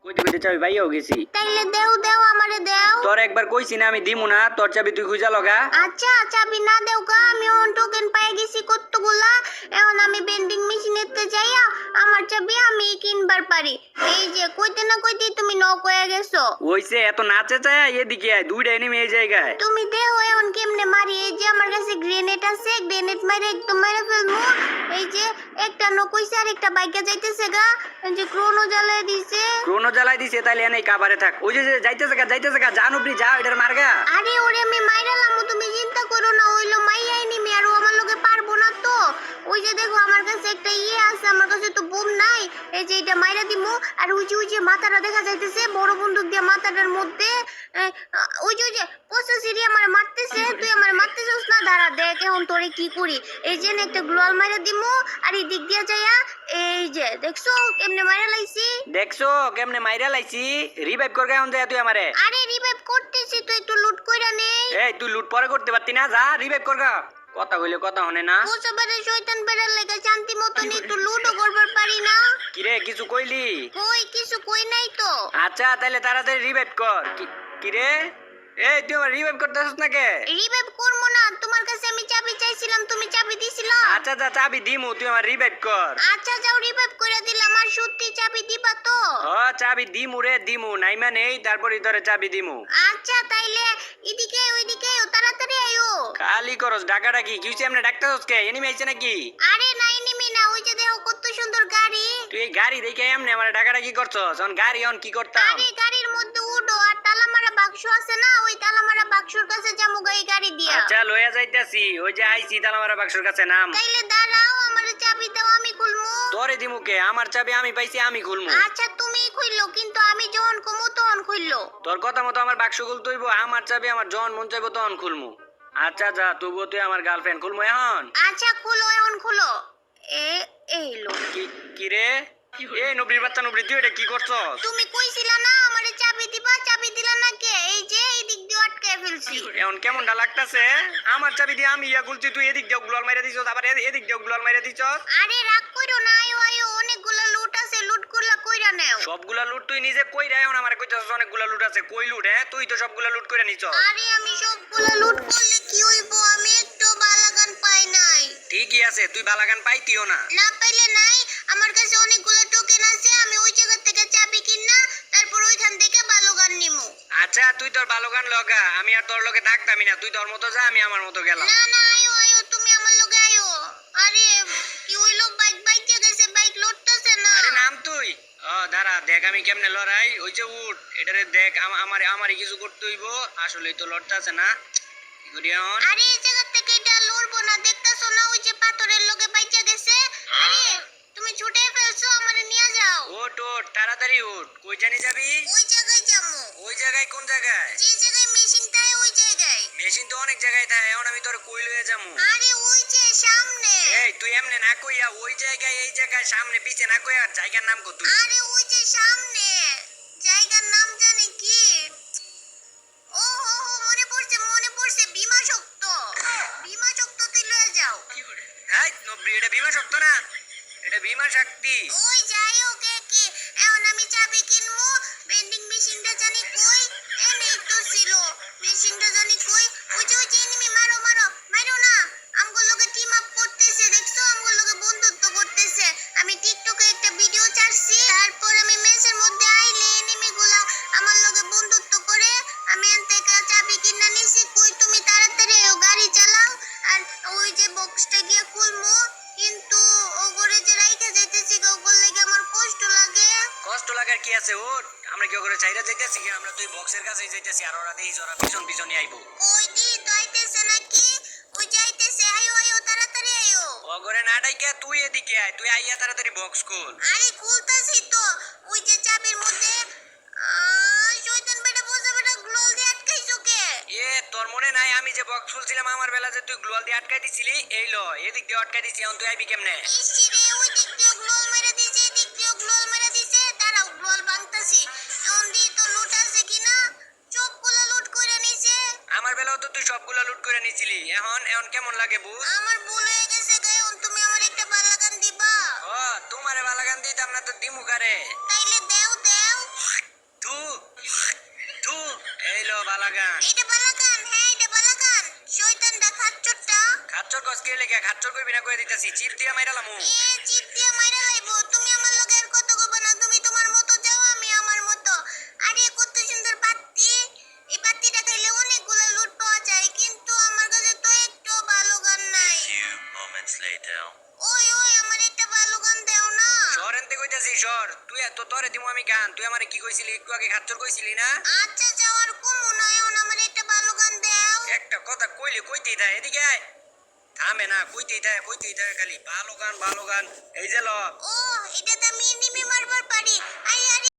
কইতে কইতে চাবি পাইয়াও গেছি। তাইলে দেও দেও আমারে দেও। তোর একবার কইছি না আমি দিমু না, তোর চাবি তুই খুঁজা লগা। আচ্ছা চাবি না দেও গা, আমি অন টোকেন পাই গেছি কতগুলা। এখন আমি বেন্ডিং মেশিনেতে যাইয়া আমার চাবি আমি কিনবার পারি। এই যে কইতে না কইতে তুমি ন কয়ে গেছো। ওইছে এত নাচে চায় এদিকে আয়, দুইটা এনিমি এই জায়গায়। তুমি দেও এখন কেমনে মারি। এই যে আমার কাছে গ্রেনেড আছে, গ্রেনেড মারে একদম মেরে ফেলবো। এই যে একটা নকইছে আর একটা বাইকে যাইতেছে গা। এই যে ক্রোনো জ্বালায় দিছে। ক্রোনো জ্বালাই দিছে, তাইলে এনে কাবারে থাক। ওই যে যাইতেছে গা জানুবরি যা এটার মারগা। আরে ওরে আমি মাইরালাম, তুমি চিন্তা করো না, হইলো মাইয়াই নিমি আর ও আমার লগে পারবো না তো। ওই যে দেখো আমার কাছে একটা ইয়ে আছে, আমার কাছে তো বোম নাই। এই যে এটা মাইরা দিমু। আর ওই যে মাথাটা দেখা যাইতেছে বড় বন্দুক দিয়ে মাথাটার মধ্যে। ওই যে পোস্ট সিরি আমার মারতেছে, তুই আমার মারতেছিস না, দাঁড়া দেখ এখন তোরে কি করি। এই যে একটা গ্লোয়াল মাইরা দিমু আর এই দিক দিয়া যাইয়া এই যে দেখছো কেমনে মাইরা লাইছি। দেখছো কেমনে মাইরা লাইছি। রিভাইভ কর গায়ন যায় তুই আমারে। আরে রিভাইভ করতেছি, তুই একটু লুট কইরা নেই। এই তুই লুট পরে করতে পারতি না, যা রিভাইভ কর গা। কথা কইলে কথা হনে না। কোসবারে শয়তান বেড়ার লেগে শান্তি মতন একটু লুডো করবার পারি না। কিরে কিছু কইলি? কই কিছু কই নাই তো। আচ্ছা তাহলে তাড়াতাড়ি রিভাইভ কর। কিরে এই তুই আমার রিভাইভ করতেছস না কে? রিভাইভ করবো না, তোমার কাছে আমি চাবি চাইছিলাম, তুমি চাবি দিছিলা। আচ্ছা যা চাবি দিমু, তুই আমার রিভাইভ কর। আচ্ছা যাও রিভাইভ করে দিলাম, আর সত্যি চাবি দিবা তো? ও চাবি দিমু রে দিমু, নাইমা নেই তারপরই তোরে চাবি দিমু। আচ্ছা তাইলে এদিকে ওইদিকে তাড়াতাড়ি আইও। খালি করস ডাকাডাকি, কি হইছে এমনে ডাকতেছস কে? এনিমি আইছে নাকি? আরে নাই নিমি না, ওই যে দেখো কত সুন্দর গাড়ি। তুই এই গাড়ি দেখে এমনে আমার ডাকাডাকি করছস? অন গাড়ি অন কি করতাম? আরে গাড়ির মধ্যে উঠো, আর তালামারা বাক্স আছে না, ওই তালামারা বাক্সর কাছে যামু এই গাড়ি দিয়া। আচ্ছা লইয়া যাইতাছি, ওই যে আইছি তালামারা বাক্সর কাছে নাম। তাইলে দাঁড়াও, আমারে চাবি দাও আমি খুলমু। তোরে দিমু কে? আমার চাবি আমি পাইছি, আমি খুলমু। আচ্ছা তুমি খুললো, কিন্তু আমি যখন কমু তখন খুললো। তোর কথা মতো আমার বাক্স খুলতে হইব, আমার চাবি আমার যখন মন চাইবো তখন খুলমু। আচ্ছা যা, তবুও তুই আমার গার্লফ্রেন্ড, খুলমু এখন। আচ্ছা খুলো এখন খুলো। এইলো। কি রে? এই নবরির বাচ্চা নবরি, তুই এটা কি করছস? তুমি কইছিলা না আমারে চাবি দিবা, চাবি দিলা না কে? এই যে এই দিক দিয়ে আটকায় ফেলছি। এখন কেমনটা লাগতাছে? আমার চাবি দিয়ে আমি ইয়া খুলছি, তুই এদিক দিয়ে গ্লোয়াল মাইরা দিছস, আবার এদিক দিয়ে গ্লোয়াল মাইরা দিছস। আরে রাগ কইরো না, আয়ো আয়ো, অনেকগুলা লুট আছে, লুট গুলা কইরা নেও। সবগুলা লুট তুই নিজে কইরা, এখন আমারে কইতাছস অনেকগুলা লুট আছে। কই লুট? হ্যাঁ তুই তো সবগুলা লুট করে নিছস। আরে আমি সবগুলা লুট করলে কি হইব, আমি একটু বালাগান পাই নাই। ঠিকই আছে, তুই বালাগান পাইতিও না। না পাইলে নাই, আমার কাছে অনেকগুলা টোকেন আছে, আমি ওই জায়গা থেকে চাবি কিনা তারপর ওইখান থেকে বালুগান নিমু। আচ্ছা তুই তোর বালগান লগা, আমি আর তোর লগে থাকতামই না। তুই তোর মতো যা, আমি আমার মতো গেলাম। না না আয়ো আয়ো, তুমি আমার লগে আয়ো। আরে কি হইলো, বাইক বাইকে গেছে, বাইক লড়তেছে না। আরে নাম তুই। ও দাঁড়া দেখ আমি কেমনে লড়াই। ওই যে উঠ, এটারে দেখ, আমারে কিছু করতে হইব। আসলেই তো লড়তাছে না, কি করি এখন? আরে এই জায়গা থেকে এটা লড়বো না, দেখতাছো না ওই যে পাথরের লগে বাইকে গেছে। আরে তুমি ছুটে ফেলছো, আমারে নিয়ে যাও। ওঠ ওঠ তাড়াতাড়ি ওঠ। কই জানি যাবি? ওই জায়গায় যামু। ওই জায়গায়? কোন জায়গায়? যে জায়গায় মেশিন থাকে ওই জায়গায়। মেশিন তো অনেক জায়গায় থাকে, এখন আমি তোর কই লয়ে যামু? আরে ওই যে সামনে। এই তুই এমনে না কইয়া ওই জায়গায় এই জায়গায় সামনে পিছে না কইয়া জায়গার নাম কত? আরে ওই যে সামনে, জায়গার নাম জানি কি। ও হো হো, মনে পড়ছে, ভীমা শক্ত। ভীমা শক্ত তুই লয়ে যাও। এই নবরি, এটা বিমা শক্ত না, এটা বিমা শক্তি। ওই যাই হোক কি, এখন আমি চাবি কিনবো। বেন্ডিং মেশিনটা জানি কই, এনেই তো ছিল। মেশিনটা জানি কই। ওই যে এনিমি, মারো মারো, মারো না। আমগো লগে টিম আপ করতেছে, দেখছো আমগো লগে বন্ধুত্ব করতেছে। আমি টিকটকে একটা ভিডিও ছাড়ছি, তারপর আমি ম্যাচের মধ্যে আইলে এনিমি গুলা আমার লগে বন্ধুত্ব করে। আমি এন থেকে চাবি কিনা নিছি। কই তুমি তাড়াতাড়ি গাড়ি চালাও, আর ওই যে বক্সটা গিয়ে খুলমু। কিন্তু ওগরে যে রাইখা যাইতেছি, ওগর লাগি আমার কষ্ট লাগে। কষ্ট লাগার কি আছে? ওঠ, আমরা কি করে চাইরা যাইতেছি কি? আমরা তুই বক্সের কাছে যাইতেছি, আর ওরা দেই ওরা পিছন পিছনে আইবো। ওই দি যাইতেছে নাকি? ওই যাইতেছে, আয়ো আয়ো তাড়াতাড়ি আয়ো। ওগরে না ডাইকা তুই এদিকে আয়, তুই আইয়া তাড়াতাড়ি বক্স খোল। আরে খুলতাছি তো। ওই যে চাবির মধ্যে শয়তান বেটা, বোঝা বেটা, গ্লোল দিয়ে আটকাইছো কে? এ তোর মনে নাই আমি যে বক্স খুলছিলাম আমার বেলা, যে তুই গ্লোয়াল দিয়ে আটকাই দিছিলি? এই ল এদিক দিয়ে আটকাই দিছি, এখন তুই আইবি কেমনে? ইসি রে, ওই দিক দিয়ে গ্লোল মেরে দিছে, এদিক দিয়ে গ্লোল মেরে দিছে। দাঁড়াও গ্লোল ভাঙতাছি। এখন দি তো লুট আছে কিনা। সবগুলো লুট করে নিছে। আমার বেলাও তো তুই সবগুলা লুট করে নিছিলি। এখন এখন কেমন লাগে বুঝ? আমার ভুল হয়ে গেছে গায়ন, তুমি আমার একটা বালাগান দিবা? ও তোমারে বালাগান দিতাম না তো দিমু কারে? তাইলে দেও দেও। বালা গান এটা বালা গান, হ্যাঁ এটা বালা গান। শয়তানটা খাচ্চরটা। খাচ্চর কস কে লেগে খাচ্চর কইবি না কই দিতাছি চিপ দিয়া মাইরালামু এ চিপ দিয়া মাইরা লাইবো। তুমি আমার লগে আর কত কইবা না, তুমি তোমার মতো যাও আমি আমার মতো। আরে কত সুন্দর বাতি। এই বাতিটা খাইলে অনেকগুলো লুট পাওয়া যায়, কিন্তু আমার কাছে তো একটু ভালো গান নাই। few moments later. ওই ওই আমার একটা ভালো গান দাও না। সর এনতে কইতাছি সর তুই এত তোরে দিমু আমি গান তুই আমারে কি কইছিলি একটু আগে খাচ্চর কইছিলি না আচ্ছা যাওয়ার কমু না, এখন আমার একটা ভালো গান দাও। একটা কথা কইলে কইতেই থাকে এদিকে আয় থামে না কইতেই থাকে খালি ভালো গান এই যে ল ও এটা তো আমি এনিমি মারবার পারি। আই